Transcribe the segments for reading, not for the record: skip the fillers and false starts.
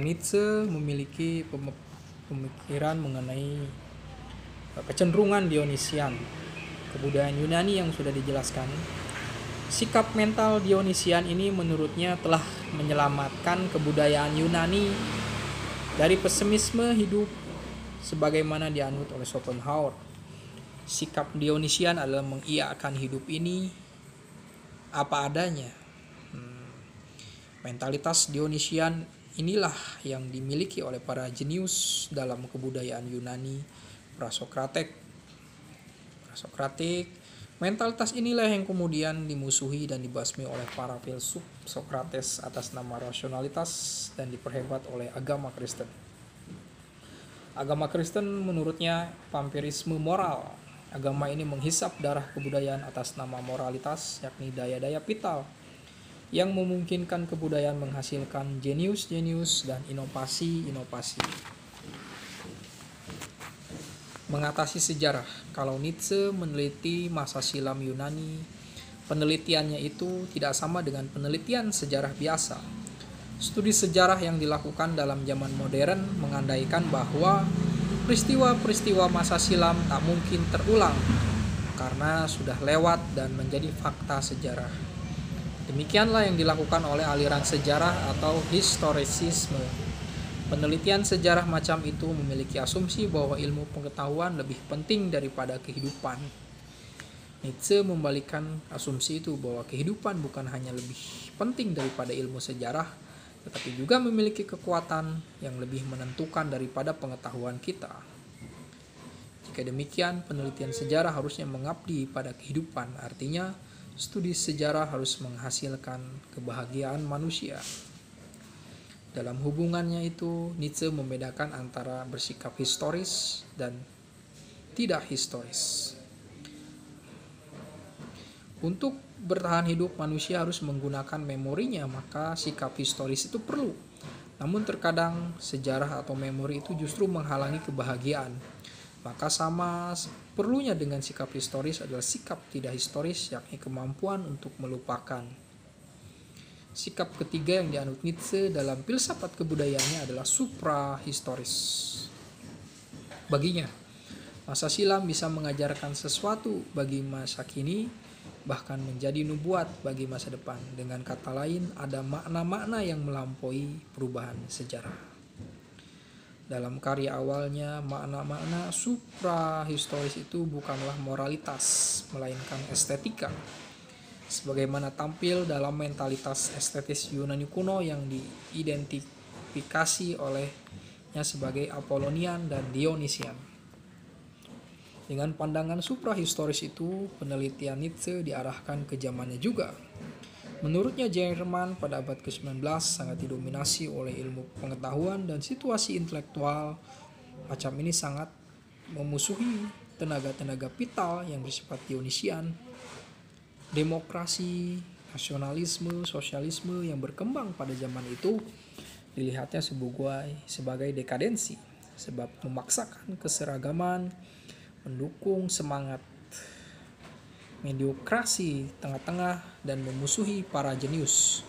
Nietzsche memiliki pemikiran mengenai kecenderungan Dionisian, kebudayaan Yunani yang sudah dijelaskan. Sikap mental Dionisian ini menurutnya telah menyelamatkan kebudayaan Yunani dari pesimisme hidup sebagaimana dianut oleh Schopenhauer. Sikap Dionisian adalah mengiyakan hidup ini apa adanya. Mentalitas Dionisian inilah yang dimiliki oleh para jenius dalam kebudayaan Yunani prasokratik. Mentalitas inilah yang kemudian dimusuhi dan dibasmi oleh para filsuf Sokrates atas nama rasionalitas dan diperhebat oleh agama Kristen. Agama Kristen menurutnya vampirisme moral. Agama ini menghisap darah kebudayaan atas nama moralitas, yakni daya-daya vital yang memungkinkan kebudayaan menghasilkan jenius-jenius dan inovasi-inovasi. Mengatasi sejarah. Kalau Nietzsche meneliti masa silam Yunani, penelitiannya itu tidak sama dengan penelitian sejarah biasa. Studi sejarah yang dilakukan dalam zaman modern mengandaikan bahwa peristiwa-peristiwa masa silam tak mungkin terulang karena sudah lewat dan menjadi fakta sejarah. Demikianlah yang dilakukan oleh aliran sejarah atau historisisme. Penelitian sejarah macam itu memiliki asumsi bahwa ilmu pengetahuan lebih penting daripada kehidupan. Nietzsche membalikkan asumsi itu bahwa kehidupan bukan hanya lebih penting daripada ilmu sejarah, tetapi juga memiliki kekuatan yang lebih menentukan daripada pengetahuan kita. Jika demikian, penelitian sejarah harusnya mengabdi pada kehidupan, artinya studi sejarah harus menghasilkan kebahagiaan manusia. Dalam hubungannya itu, Nietzsche membedakan antara bersikap historis dan tidak historis. Untuk bertahan hidup, manusia harus menggunakan memorinya, maka sikap historis itu perlu. Namun terkadang sejarah atau memori itu justru menghalangi kebahagiaan. Maka sama perlunya dengan sikap historis adalah sikap tidak historis, yakni kemampuan untuk melupakan. Sikap ketiga yang dianut Nietzsche dalam filsafat kebudayaannya adalah suprahistoris. Baginya, masa silam bisa mengajarkan sesuatu bagi masa kini, bahkan menjadi nubuat bagi masa depan. Dengan kata lain, ada makna-makna yang melampaui perubahan sejarah. Dalam karya awalnya, makna-makna suprahistoris itu bukanlah moralitas, melainkan estetika. Sebagaimana tampil dalam mentalitas estetis Yunani kuno yang diidentifikasi olehnya sebagai Apollonian dan Dionysian. Dengan pandangan suprahistoris itu, penelitian Nietzsche diarahkan ke zamannya juga. Menurutnya Jerman pada abad ke-19 sangat didominasi oleh ilmu pengetahuan dan situasi intelektual macam ini sangat memusuhi tenaga-tenaga vital yang bersifat Dionysian. Demokrasi, nasionalisme, sosialisme yang berkembang pada zaman itu dilihatnya sebagai dekadensi, sebab memaksakan keseragaman, mendukung semangat mediokrasi tengah-tengah dan memusuhi para jenius.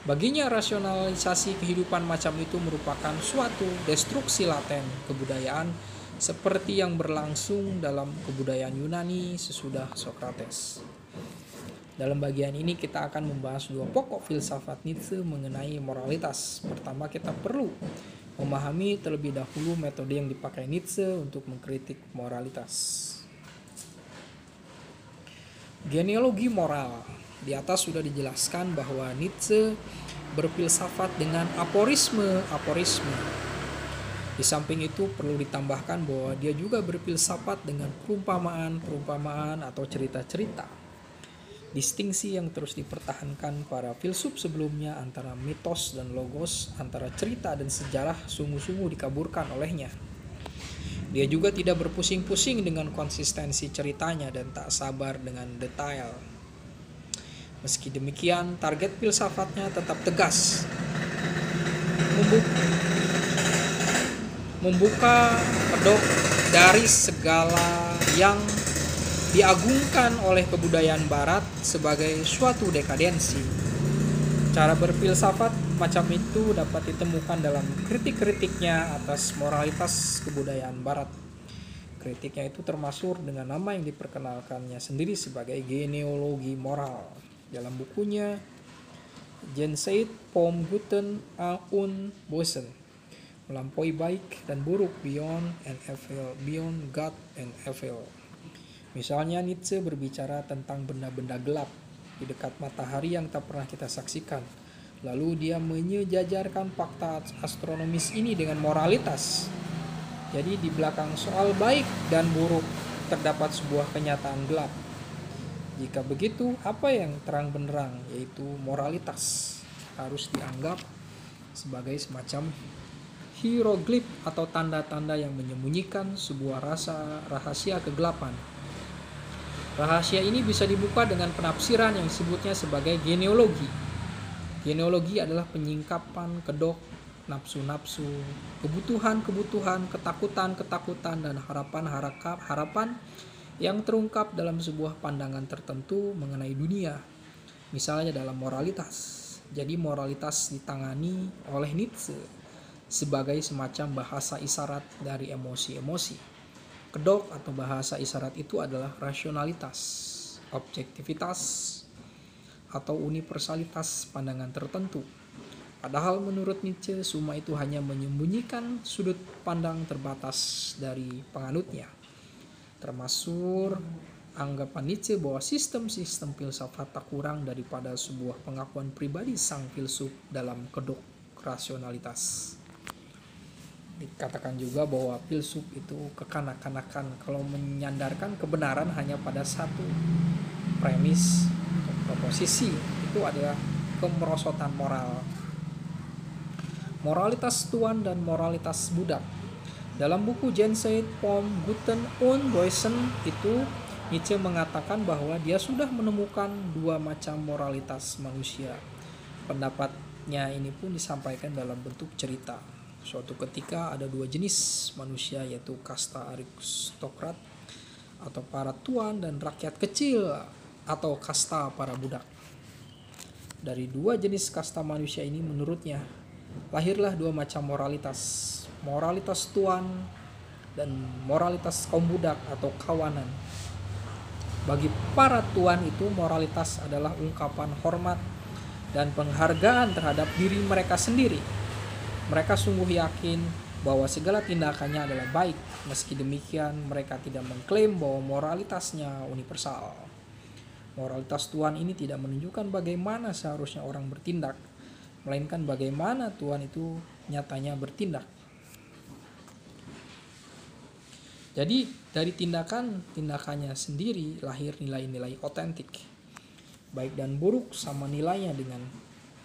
Baginya rasionalisasi kehidupan macam itu merupakan suatu destruksi laten kebudayaan seperti yang berlangsung dalam kebudayaan Yunani sesudah Sokrates. Dalam bagian ini kita akan membahas dua pokok filsafat Nietzsche mengenai moralitas. Pertama, kita perlu memahami terlebih dahulu metode yang dipakai Nietzsche untuk mengkritik moralitas. Genealogi moral. Di atas sudah dijelaskan bahwa Nietzsche berfilsafat dengan aporisme. Di samping itu perlu ditambahkan bahwa dia juga berfilsafat dengan perumpamaan atau cerita-cerita. Distingsi yang terus dipertahankan para filsuf sebelumnya antara mitos dan logos, antara cerita dan sejarah sungguh-sungguh dikaburkan olehnya. Dia juga tidak berpusing-pusing dengan konsistensi ceritanya dan tak sabar dengan detail. Meski demikian, target filsafatnya tetap tegas. Membuka kedok dari segala yang diagungkan oleh kebudayaan barat sebagai suatu dekadensi. Cara berfilsafat macam itu dapat ditemukan dalam kritik-kritiknya atas moralitas kebudayaan Barat. Kritiknya itu termasuk dengan nama yang diperkenalkannya sendiri sebagai genealogi moral. Dalam bukunya Jenseit vom Guten und Bösen, melampaui baik dan buruk, Beyond and Evil, Beyond God and Evil. Misalnya Nietzsche berbicara tentang benda-benda gelap di dekat matahari yang tak pernah kita saksikan. Lalu dia menyejajarkan fakta astronomis ini dengan moralitas. Jadi di belakang soal baik dan buruk terdapat sebuah kenyataan gelap. Jika begitu, apa yang terang benderang, yaitu moralitas, harus dianggap sebagai semacam hieroglif atau tanda-tanda yang menyembunyikan sebuah rahasia kegelapan. Rahasia ini bisa dibuka dengan penafsiran yang disebutnya sebagai genealogi. Genealogi adalah penyingkapan kedok nafsu-nafsu, kebutuhan-kebutuhan, ketakutan-ketakutan, dan harapan-harapan yang terungkap dalam sebuah pandangan tertentu mengenai dunia. Misalnya dalam moralitas. Jadi moralitas ditangani oleh Nietzsche sebagai semacam bahasa isyarat dari emosi-emosi. Kedok atau bahasa isyarat itu adalah rasionalitas, objektivitas, atau universalitas pandangan tertentu. Padahal menurut Nietzsche, semua itu hanya menyembunyikan sudut pandang terbatas dari penganutnya. Termasuk anggapan Nietzsche bahwa sistem-sistem filsafat tak kurang daripada sebuah pengakuan pribadi sang filsuf dalam kedok rasionalitas. Dikatakan juga bahwa filsuf itu kekanak-kanakan kalau menyandarkan kebenaran hanya pada satu premis atau proposisi, itu adalah kemerosotan moral. Moralitas tuan dan moralitas budak. Dalam buku Jenseit vom Guten und Bösen itu, Nietzsche mengatakan bahwa dia sudah menemukan dua macam moralitas manusia. Pendapatnya ini pun disampaikan dalam bentuk cerita. Suatu ketika ada dua jenis manusia, yaitu kasta aristokrat atau para tuan dan rakyat kecil atau kasta para budak. Dari dua jenis kasta manusia ini menurutnya lahirlah dua macam moralitas. Moralitas tuan dan moralitas kaum budak atau kawanan. Bagi para tuan itu moralitas adalah ungkapan hormat dan penghargaan terhadap diri mereka sendiri. Mereka sungguh yakin bahwa segala tindakannya adalah baik. Meski demikian, mereka tidak mengklaim bahwa moralitasnya universal. Moralitas tuan ini tidak menunjukkan bagaimana seharusnya orang bertindak, melainkan bagaimana tuan itu nyatanya bertindak. Jadi dari tindakannya sendiri lahir nilai-nilai otentik. Baik dan buruk sama nilainya dengan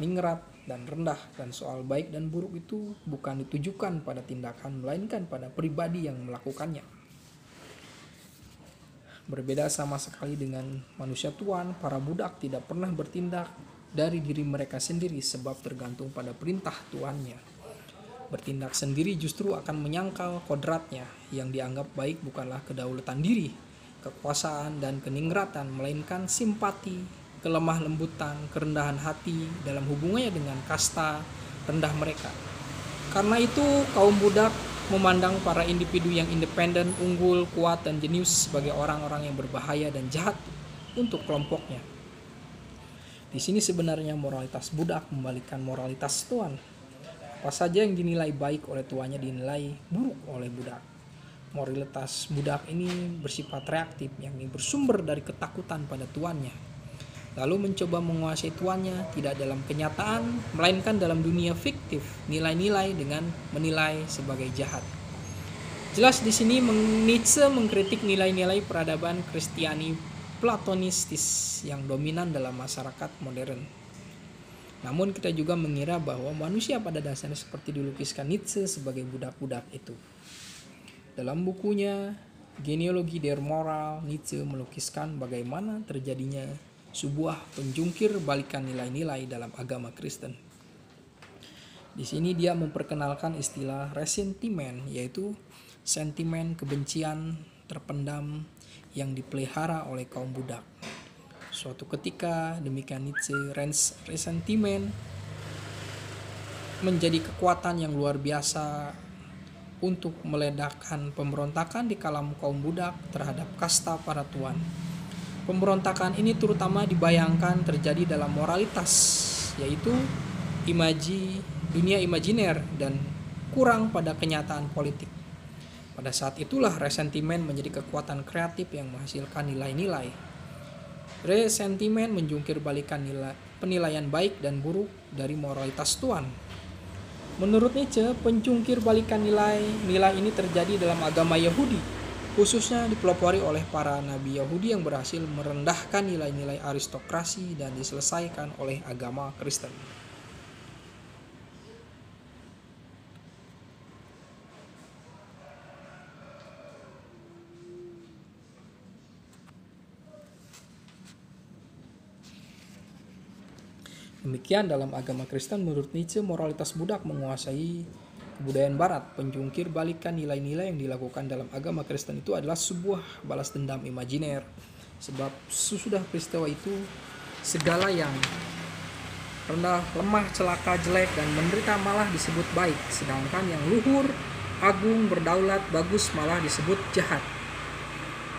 ningrat dan rendah, dan soal baik dan buruk itu bukan ditujukan pada tindakan melainkan pada pribadi yang melakukannya. Berbeda sama sekali dengan manusia tuan, para budak tidak pernah bertindak dari diri mereka sendiri sebab tergantung pada perintah tuannya. Bertindak sendiri justru akan menyangkal kodratnya. Yang dianggap baik bukanlah kedaulatan diri, kekuasaan, dan keningratan, melainkan simpati, kelemah lembutan, kerendahan hati dalam hubungannya dengan kasta rendah mereka. Karena itu kaum budak memandang para individu yang independen, unggul, kuat, dan jenius sebagai orang-orang yang berbahaya dan jahat untuk kelompoknya. Di sini sebenarnya moralitas budak membalikkan moralitas tuan. Apa saja yang dinilai baik oleh tuannya dinilai buruk oleh budak. Moralitas budak ini bersifat reaktif, yakni bersumber dari ketakutan pada tuannya. Lalu mencoba menguasai tuannya tidak dalam kenyataan, melainkan dalam dunia fiktif, nilai-nilai dengan menilai sebagai jahat. Jelas di sini Nietzsche mengkritik nilai-nilai peradaban Kristiani Platonistis yang dominan dalam masyarakat modern. Namun kita juga mengira bahwa manusia pada dasarnya seperti dilukiskan Nietzsche sebagai budak-budak itu. Dalam bukunya Genealogie der Moral, Nietzsche melukiskan bagaimana terjadinya sebuah penjungkir balikan nilai-nilai dalam agama Kristen. Di sini dia memperkenalkan istilah resentiment, yaitu sentimen kebencian terpendam yang dipelihara oleh kaum budak. Suatu ketika, demikian Nietzsche, resentiment menjadi kekuatan yang luar biasa untuk meledakkan pemberontakan di kalangan kaum budak terhadap kasta para tuan. Pemberontakan ini terutama dibayangkan terjadi dalam moralitas, yaitu dunia imajiner dan kurang pada kenyataan politik. Pada saat itulah resentimen menjadi kekuatan kreatif yang menghasilkan nilai-nilai. Resentimen menjungkir balikan penilaian baik dan buruk dari moralitas tuan. Menurut Nietzsche, pencungkir balikan nilai ini terjadi dalam agama Yahudi, khususnya dipelopori oleh para nabi Yahudi yang berhasil merendahkan nilai-nilai aristokrasi dan diselesaikan oleh agama Kristen. Demikian dalam agama Kristen, menurut Nietzsche, moralitas budak menguasai kebudayaan barat. Penjungkir balikan nilai-nilai yang dilakukan dalam agama Kristen itu adalah sebuah balas dendam imajiner. Sebab sesudah peristiwa itu, segala yang rendah, lemah, celaka, jelek, dan menderita malah disebut baik. Sedangkan yang luhur, agung, berdaulat, bagus malah disebut jahat.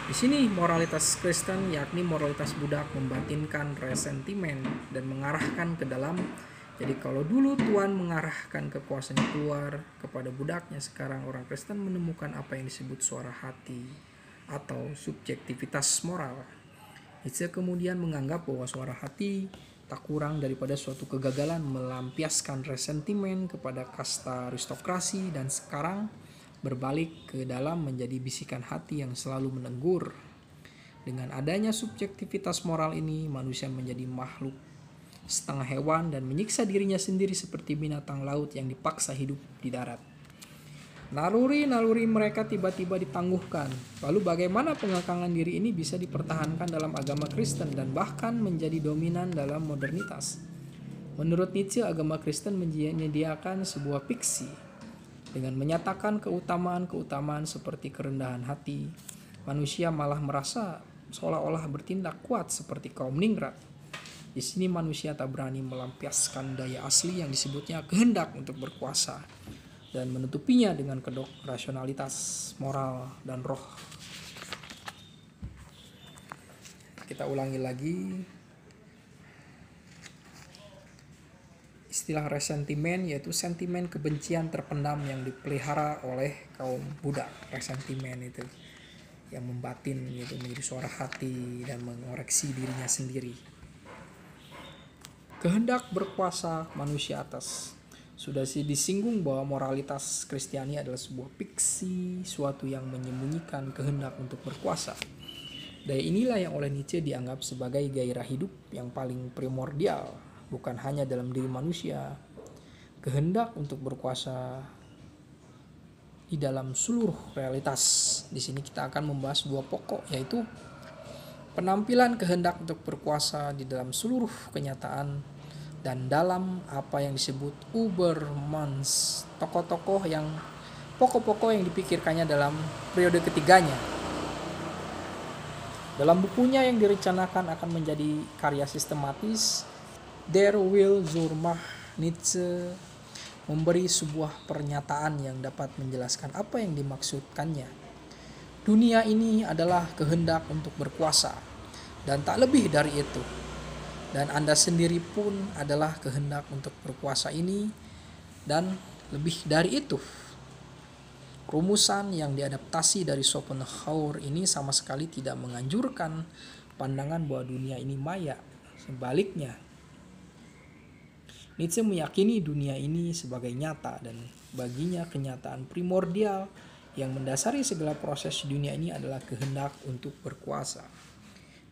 Di sini moralitas Kristen, yakni moralitas budak, membatinkan resentimen dan mengarahkan ke dalam. Jadi kalau dulu Tuhan mengarahkan kekuasaannya keluar kepada budaknya, sekarang orang Kristen menemukan apa yang disebut suara hati atau subjektivitas moral. Nietzsche kemudian menganggap bahwa suara hati tak kurang daripada suatu kegagalan melampiaskan resentimen kepada kasta aristokrasi, dan sekarang berbalik ke dalam menjadi bisikan hati yang selalu menegur. Dengan adanya subjektivitas moral ini, manusia menjadi makhluk setengah hewan dan menyiksa dirinya sendiri seperti binatang laut yang dipaksa hidup di darat. Naluri-naluri mereka tiba-tiba ditangguhkan. Lalu bagaimana pengekangan diri ini bisa dipertahankan dalam agama Kristen dan bahkan menjadi dominan dalam modernitas? Menurut Nietzsche, agama Kristen menyediakan sebuah fiksi. Dengan menyatakan keutamaan-keutamaan seperti kerendahan hati, manusia malah merasa seolah-olah bertindak kuat seperti kaum ningrat. Di sini manusia tak berani melampiaskan daya asli yang disebutnya kehendak untuk berkuasa dan menutupinya dengan kedok rasionalitas, moral, dan roh. Kita ulangi lagi. Istilah resentimen yaitu sentimen kebencian terpendam yang dipelihara oleh kaum budak. Resentimen itu yang membatin gitu, menjadi suara hati dan mengoreksi dirinya sendiri. Kehendak berkuasa manusia atas. Sudah disinggung bahwa moralitas Kristiani adalah sebuah fiksi, suatu yang menyembunyikan kehendak untuk berkuasa. Daya inilah yang oleh Nietzsche dianggap sebagai gairah hidup yang paling primordial, bukan hanya dalam diri manusia. Kehendak untuk berkuasa di dalam seluruh realitas. Di sini kita akan membahas dua pokok, yaitu penampilan kehendak untuk berkuasa di dalam seluruh kenyataan dan dalam apa yang disebut Übermensch, tokoh-tokoh yang pokok-pokok yang dipikirkannya dalam periode ketiganya. Dalam bukunya yang direncanakan akan menjadi karya sistematis, Der Wille zur Macht, Nietzsche memberi sebuah pernyataan yang dapat menjelaskan apa yang dimaksudkannya. Dunia ini adalah kehendak untuk berkuasa, dan tak lebih dari itu. Dan Anda sendiri pun adalah kehendak untuk berkuasa ini, dan lebih dari itu. Rumusan yang diadaptasi dari Schopenhauer ini sama sekali tidak menganjurkan pandangan bahwa dunia ini maya. Sebaliknya, Nietzsche meyakini dunia ini sebagai nyata, dan baginya kenyataan primordial yang mendasari segala proses dunia ini adalah kehendak untuk berkuasa.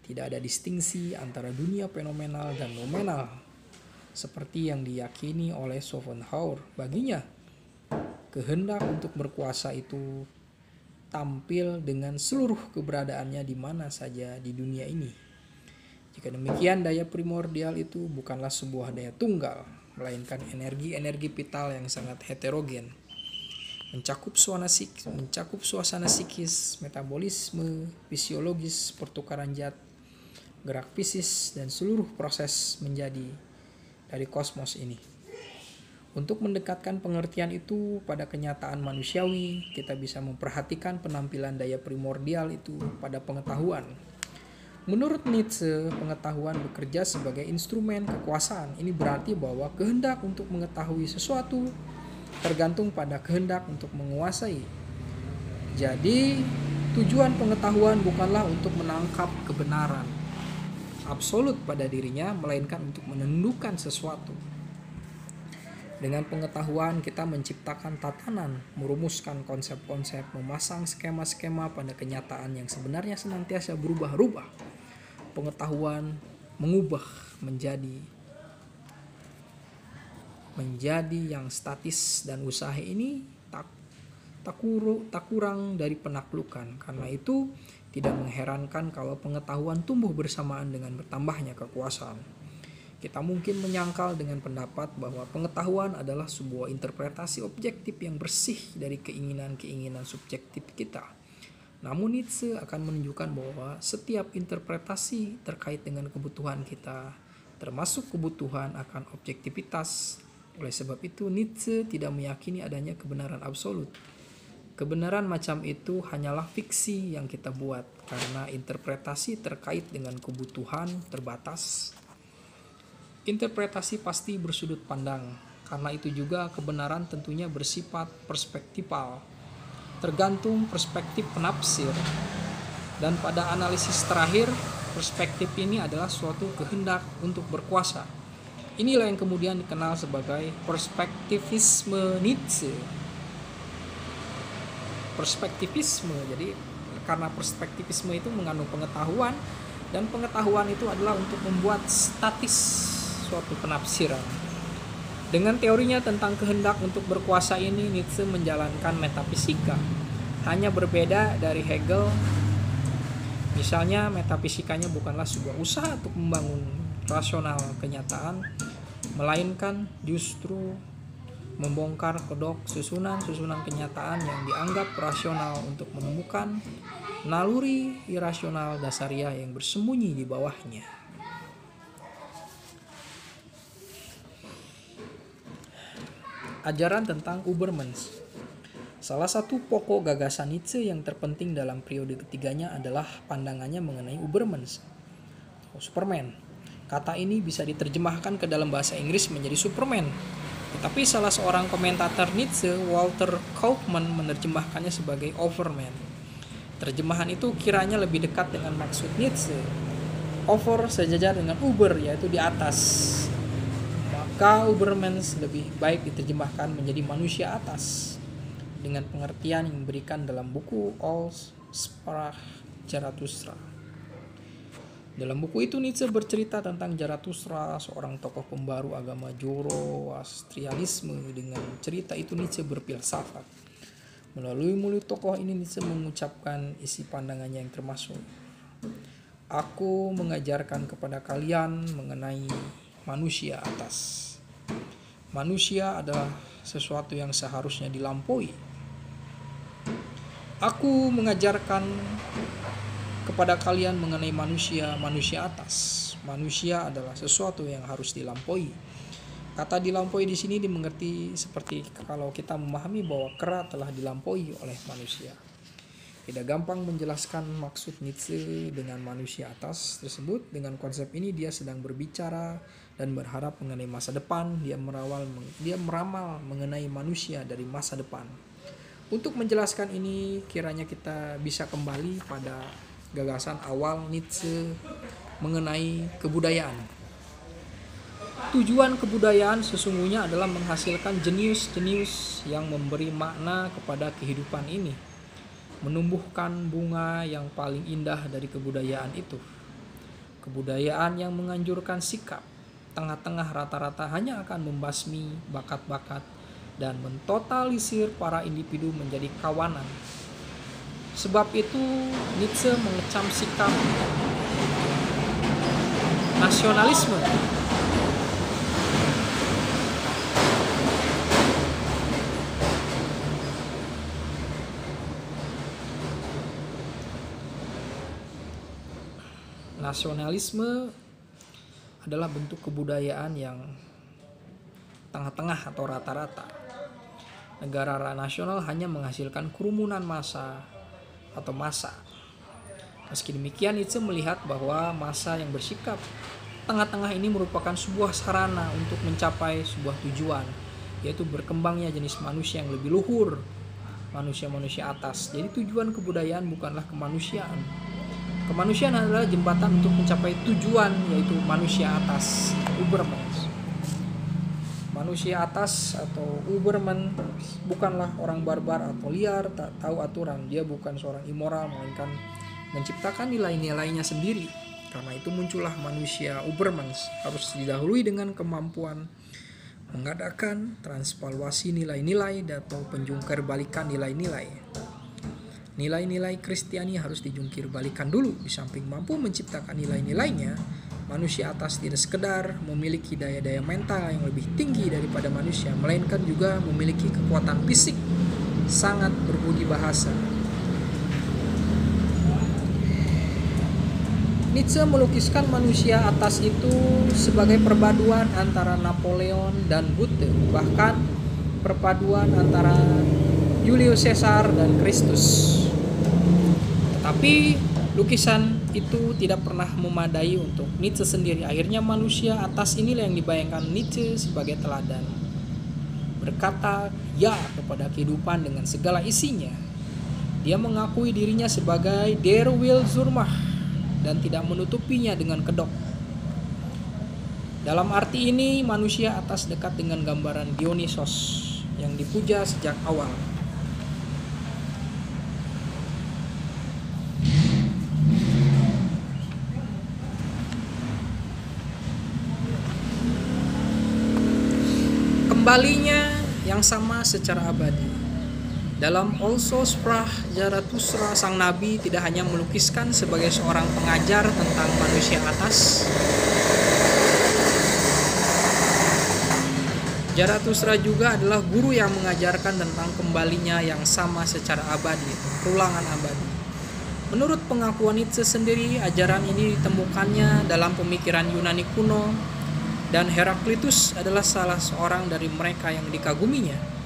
Tidak ada distingsi antara dunia fenomenal dan nominal seperti yang diyakini oleh Schopenhauer. Baginya, kehendak untuk berkuasa itu tampil dengan seluruh keberadaannya di mana saja di dunia ini. Jika demikian, daya primordial itu bukanlah sebuah daya tunggal, melainkan energi-energi vital yang sangat heterogen, mencakup suasana psikis, metabolisme, fisiologis, pertukaran zat, gerak fisik, dan seluruh proses menjadi dari kosmos ini. Untuk mendekatkan pengertian itu pada kenyataan manusiawi, kita bisa memperhatikan penampilan daya primordial itu pada pengetahuan. Menurut Nietzsche, pengetahuan bekerja sebagai instrumen kekuasaan. Ini berarti bahwa kehendak untuk mengetahui sesuatu tergantung pada kehendak untuk menguasai. Jadi, tujuan pengetahuan bukanlah untuk menangkap kebenaran absolut pada dirinya, melainkan untuk menentukan sesuatu. Dengan pengetahuan kita menciptakan tatanan, merumuskan konsep-konsep, memasang skema-skema pada kenyataan yang sebenarnya senantiasa berubah-ubah. Pengetahuan mengubah menjadi yang statis, dan usaha ini tak kurang dari penaklukan. Karena itu tidak mengherankan kalau pengetahuan tumbuh bersamaan dengan bertambahnya kekuasaan. Kita mungkin menyangkal dengan pendapat bahwa pengetahuan adalah sebuah interpretasi objektif yang bersih dari keinginan-keinginan subjektif kita. Namun Nietzsche akan menunjukkan bahwa setiap interpretasi terkait dengan kebutuhan kita, termasuk kebutuhan akan objektivitas. Oleh sebab itu Nietzsche tidak meyakini adanya kebenaran absolut. Kebenaran macam itu hanyalah fiksi yang kita buat karena interpretasi terkait dengan kebutuhan terbatas. Interpretasi pasti bersudut pandang, karena itu juga kebenaran tentunya bersifat perspektifal, tergantung perspektif penafsir. Dan pada analisis terakhir, perspektif ini adalah suatu kehendak untuk berkuasa. Inilah yang kemudian dikenal sebagai perspektivisme Nietzsche. Perspektivisme, jadi karena perspektivisme itu mengandung pengetahuan, dan pengetahuan itu adalah untuk membuat statis suatu penafsiran. Dengan teorinya tentang kehendak untuk berkuasa ini, Nietzsche menjalankan metafisika. Hanya berbeda dari Hegel. Misalnya, metafisikanya bukanlah sebuah usaha untuk membangun rasional kenyataan, melainkan justru membongkar kedok susunan-susunan kenyataan yang dianggap rasional untuk menemukan naluri irasional dasariah yang bersembunyi di bawahnya. Ajaran tentang Ubermensch. Salah satu pokok gagasan Nietzsche yang terpenting dalam periode ketiganya adalah pandangannya mengenai Ubermensch atau Superman. Kata ini bisa diterjemahkan ke dalam bahasa Inggris menjadi Superman. Tetapi salah seorang komentator Nietzsche, Walter Kaufmann, menerjemahkannya sebagai Overman. Terjemahan itu kiranya lebih dekat dengan maksud Nietzsche. Over sejajar dengan Uber, yaitu di atas. Maka Ubermensch lebih baik diterjemahkan menjadi manusia atas, dengan pengertian yang diberikan dalam buku All Sprach Zarathustra. Dalam buku itu Nietzsche bercerita tentang Zarathustra, seorang tokoh pembaru agama Zoroastrianisme. Dengan cerita itu Nietzsche berfilsafat. Melalui mulut tokoh ini Nietzsche mengucapkan isi pandangannya yang termasuk, "Aku mengajarkan kepada kalian mengenai manusia atas. Manusia adalah sesuatu yang seharusnya dilampaui. Aku mengajarkan kepada kalian mengenai manusia atas. Manusia adalah sesuatu yang harus dilampaui." Kata dilampaui di sini dimengerti seperti kalau kita memahami bahwa kera telah dilampaui oleh manusia. Tidak gampang menjelaskan maksud Nietzsche dengan manusia atas tersebut. Dengan konsep ini dia sedang berbicara dan berharap mengenai masa depan. Dia meramal mengenai manusia dari masa depan. Untuk menjelaskan ini, kiranya kita bisa kembali pada gagasan awal Nietzsche mengenai kebudayaan. Tujuan kebudayaan sesungguhnya adalah menghasilkan jenius-jenius yang memberi makna kepada kehidupan ini, menumbuhkan bunga yang paling indah dari kebudayaan itu. Kebudayaan yang menganjurkan sikap tengah-tengah rata-rata hanya akan membasmi bakat-bakat dan mentotalisir para individu menjadi kawanan. Sebab itu Nietzsche mengecam sikap nasionalisme. Nasionalisme adalah bentuk kebudayaan yang tengah-tengah atau rata-rata. Negara nasional hanya menghasilkan kerumunan massa atau massa. Meski demikian, Nietzsche melihat bahwa massa yang bersikap tengah-tengah ini merupakan sebuah sarana untuk mencapai sebuah tujuan, yaitu berkembangnya jenis manusia yang lebih luhur, manusia-manusia atas. Jadi tujuan kebudayaan bukanlah kemanusiaan. Kemanusiaan adalah jembatan untuk mencapai tujuan, yaitu manusia atas, Ubermensch. Manusia atas atau Ubermensch bukanlah orang barbar atau liar, tak tahu aturan. Dia bukan seorang immoral, melainkan menciptakan nilai-nilainya sendiri. Karena itu muncullah manusia Ubermensch, harus didahului dengan kemampuan mengadakan transvaluasi nilai-nilai atau penjungkir balikan nilai-nilai. Nilai-nilai Kristiani harus dijungkir balikan dulu. Di samping mampu menciptakan nilai-nilainya, manusia atas tidak sekedar memiliki daya-daya mental yang lebih tinggi daripada manusia, melainkan juga memiliki kekuatan fisik sangat berbudi bahasa. Nietzsche melukiskan manusia atas itu sebagai perpaduan antara Napoleon dan Goethe, bahkan perpaduan antara Julius Caesar dan Kristus. Tetapi lukisan itu tidak pernah memadai untuk Nietzsche sendiri. Akhirnya manusia atas inilah yang dibayangkan Nietzsche sebagai teladan. Berkata ya kepada kehidupan dengan segala isinya. Dia mengakui dirinya sebagai Der Will Zurmach dan tidak menutupinya dengan kedok. Dalam arti ini, manusia atas dekat dengan gambaran Dionysos yang dipuja sejak awal. Kembalinya yang sama secara abadi. Dalam Also Sprach Zarathustra, sang nabi tidak hanya melukiskan sebagai seorang pengajar tentang manusia atas. Zarathustra juga adalah guru yang mengajarkan tentang kembalinya yang sama secara abadi, perulangan abadi. Menurut pengakuan Nietzsche sendiri, ajaran ini ditemukannya dalam pemikiran Yunani kuno, dan Heraklitus adalah salah seorang dari mereka yang dikaguminya.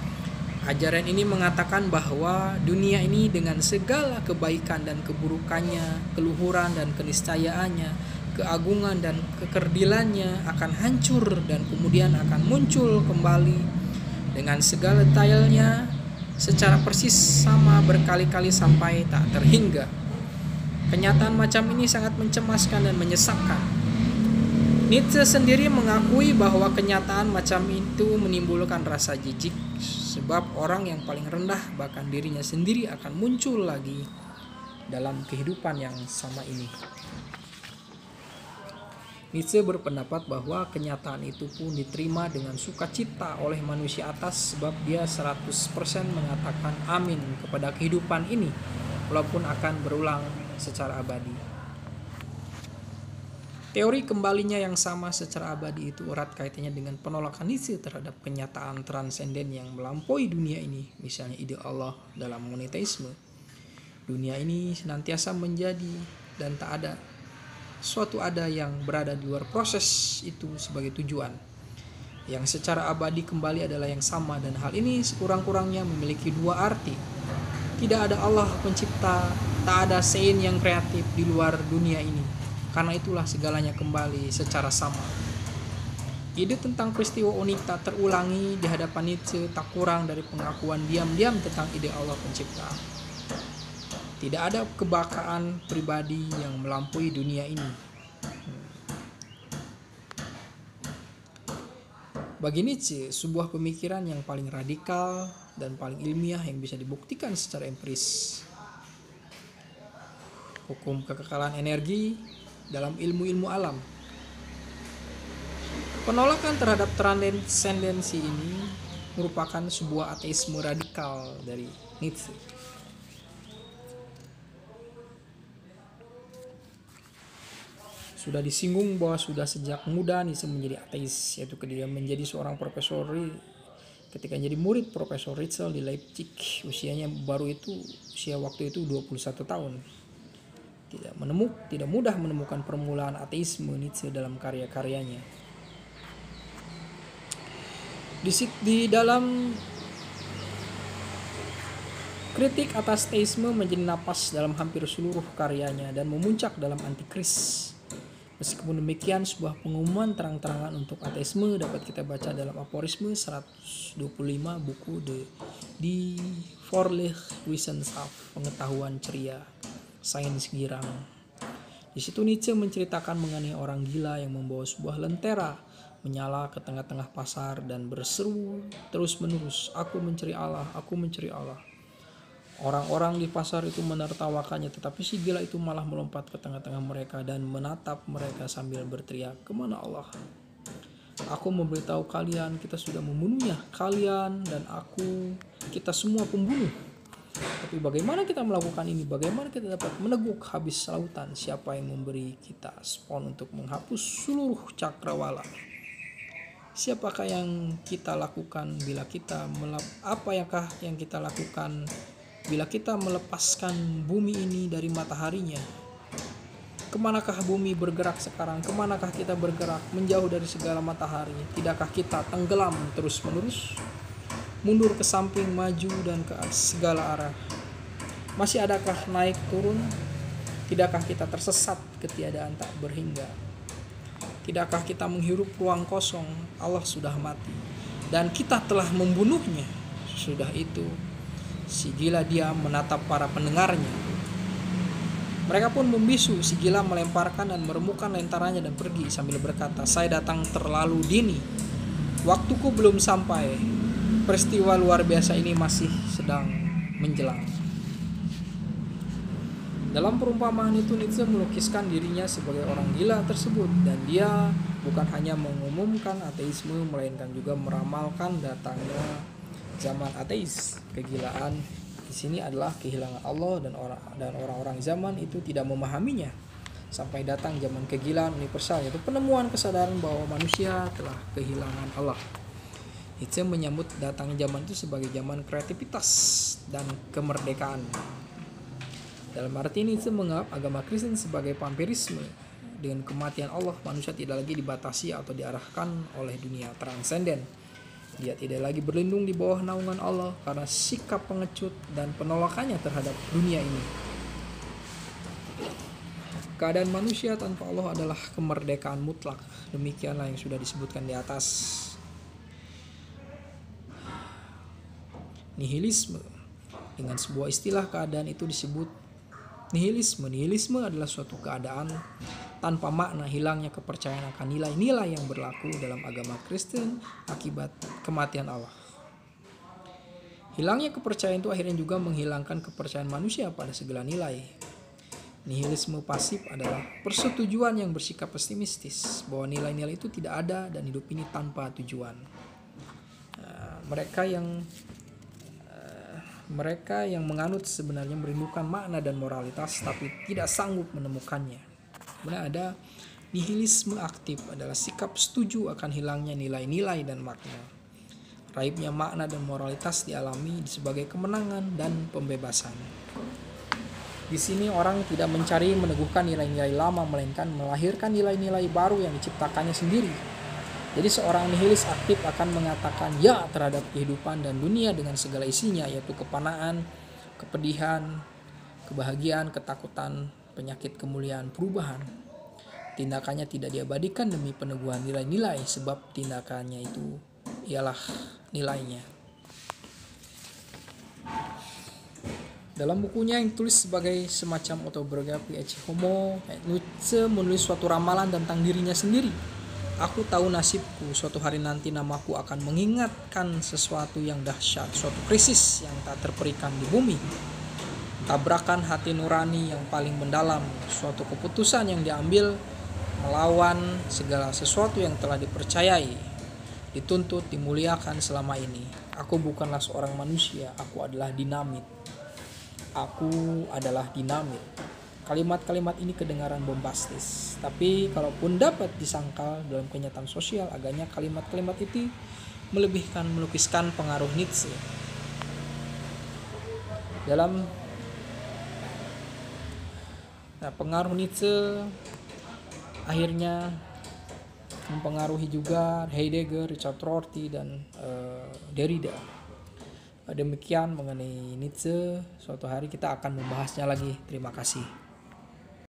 Ajaran ini mengatakan bahwa dunia ini dengan segala kebaikan dan keburukannya, keluhuran dan keniscayaannya, keagungan dan kekerdilannya akan hancur dan kemudian akan muncul kembali dengan segala detailnya secara persis sama berkali-kali sampai tak terhingga. Kenyataan macam ini sangat mencemaskan dan menyesakkan. Nietzsche sendiri mengakui bahwa kenyataan macam itu menimbulkan rasa jijik, sebab orang yang paling rendah bahkan dirinya sendiri akan muncul lagi dalam kehidupan yang sama ini. Nietzsche berpendapat bahwa kenyataan itu pun diterima dengan sukacita oleh manusia atas, sebab dia 100% mengatakan amin kepada kehidupan ini walaupun akan berulang secara abadi. Teori kembalinya yang sama secara abadi itu erat kaitannya dengan penolakan Nietzsche terhadap kenyataan transenden yang melampaui dunia ini, misalnya ide Allah dalam monoteisme. Dunia ini senantiasa menjadi dan tak ada suatu ada yang berada di luar proses itu sebagai tujuan. Yang secara abadi kembali adalah yang sama, dan hal ini sekurang-kurangnya memiliki dua arti. Tidak ada Allah pencipta, tak ada sein yang kreatif di luar dunia ini. Karena itulah segalanya kembali secara sama. Ide tentang peristiwa unik tak terulangi di hadapan Nietzsche tak kurang dari pengakuan diam-diam tentang ide Allah pencipta. Tidak ada kebakaan pribadi yang melampaui dunia ini. Bagi Nietzsche, sebuah pemikiran yang paling radikal dan paling ilmiah yang bisa dibuktikan secara empiris. Hukum kekekalan energi dalam ilmu-ilmu alam. Penolakan terhadap transendensi ini merupakan sebuah ateisme radikal dari Nietzsche. Sudah disinggung bahwa sudah sejak muda Nietzsche menjadi ateis, yaitu ketika menjadi seorang profesor ketika menjadi murid Profesor Ritzel di Leipzig. Usianya usia waktu itu 21 tahun. Tidak mudah menemukan permulaan ateisme Nietzsche dalam karya-karyanya. Di dalam kritik atas teisme menjadi napas dalam hampir seluruh karyanya dan memuncak dalam Antikris. Meskipun demikian, sebuah pengumuman terang-terangan untuk ateisme dapat kita baca dalam aforisme 125 buku Die Vorliche Wissenschaft, pengetahuan ceria, sains girang. Di situ Nietzsche menceritakan mengenai orang gila yang membawa sebuah lentera menyala ke tengah-tengah pasar dan berseru terus-menerus, "Aku mencari Allah, aku mencari Allah." Orang-orang di pasar itu menertawakannya, tetapi si gila itu malah melompat ke tengah-tengah mereka dan menatap mereka sambil berteriak, "Kemana Allah? Aku memberitahu kalian, kita sudah membunuhnya. Kalian dan aku, kita semua pembunuh. Tapi bagaimana kita melakukan ini? Bagaimana kita dapat meneguk habis lautan? Siapa yang memberi kita spon untuk menghapus seluruh cakrawala? Siapakah yang kita lakukan bila kita apakah yang kita lakukan bila kita melepaskan bumi ini dari mataharinya? Kemanakah bumi bergerak sekarang? Kemanakah kita bergerak menjauh dari segala matahari? Tidakkah kita tenggelam terus-menerus? Mundur ke samping, maju, dan ke segala arah. Masih adakah naik turun? Tidakkah kita tersesat ketiadaan tak berhingga? Tidakkah kita menghirup ruang kosong? Allah sudah mati dan kita telah membunuhnya. Sudah itu, si gila diam menatap para pendengarnya. Mereka pun membisu. Si gila melemparkan dan meremukkan lentaranya dan pergi sambil berkata, "Saya datang terlalu dini. Waktuku belum sampai. Peristiwa luar biasa ini masih sedang menjelang." Dalam perumpamaan itu Nietzsche melukiskan dirinya sebagai orang gila tersebut, dan dia bukan hanya mengumumkan ateisme melainkan juga meramalkan datangnya zaman ateis. Kegilaan di sini adalah kehilangan Allah, dan orang-orang zaman itu tidak memahaminya sampai datang zaman kegilaan universal, yaitu penemuan kesadaran bahwa manusia telah kehilangan Allah. Nietzsche menyambut datangnya zaman itu sebagai zaman kreativitas dan kemerdekaan. Dalam arti Nietzsche menganggap agama Kristen sebagai vampirisme. Dengan kematian Allah, manusia tidak lagi dibatasi atau diarahkan oleh dunia transenden. Dia tidak lagi berlindung di bawah naungan Allah karena sikap pengecut dan penolakannya terhadap dunia ini. Keadaan manusia tanpa Allah adalah kemerdekaan mutlak. Demikianlah yang sudah disebutkan di atas. Nihilisme. Dengan sebuah istilah keadaan itu disebut nihilisme. Nihilisme adalah suatu keadaan tanpa makna, hilangnya kepercayaan akan nilai-nilai yang berlaku dalam agama Kristen akibat kematian Allah. Hilangnya kepercayaan itu akhirnya juga menghilangkan kepercayaan manusia pada segala nilai. Nihilisme pasif adalah persetujuan yang bersikap pesimistis bahwa nilai-nilai itu tidak ada dan hidup ini tanpa tujuan. Mereka yang menganut sebenarnya merindukan makna dan moralitas tapi tidak sanggup menemukannya. Kemudian ada nihilisme aktif, adalah sikap setuju akan hilangnya nilai-nilai dan makna. Raibnya makna dan moralitas dialami sebagai kemenangan dan pembebasan. Di sini orang tidak mencari meneguhkan nilai-nilai lama, melainkan melahirkan nilai-nilai baru yang diciptakannya sendiri. Jadi seorang nihilis aktif akan mengatakan ya terhadap kehidupan dan dunia dengan segala isinya, yaitu kepanaan, kepedihan, kebahagiaan, ketakutan, penyakit, kemuliaan, perubahan. Tindakannya tidak diabadikan demi peneguhan nilai-nilai, sebab tindakannya itu ialah nilainya. Dalam bukunya yang ditulis sebagai semacam autobiografi Ecce Homo, Nietzsche menulis suatu ramalan tentang dirinya sendiri. "Aku tahu nasibku, suatu hari nanti namaku akan mengingatkan sesuatu yang dahsyat, suatu krisis yang tak terperikan di bumi. Tabrakan hati nurani yang paling mendalam, suatu keputusan yang diambil melawan segala sesuatu yang telah dipercayai, dituntut, dimuliakan selama ini. Aku bukanlah seorang manusia, aku adalah dinamit. Aku adalah dinamit." Kalimat-kalimat ini kedengaran bombastis, tapi kalaupun dapat disangkal dalam kenyataan sosial, agaknya kalimat-kalimat itu melukiskan pengaruh Nietzsche. Pengaruh Nietzsche akhirnya mempengaruhi juga Heidegger, Richard Rorty, dan Derrida. Demikian mengenai Nietzsche. Suatu hari kita akan membahasnya lagi. Terima kasih.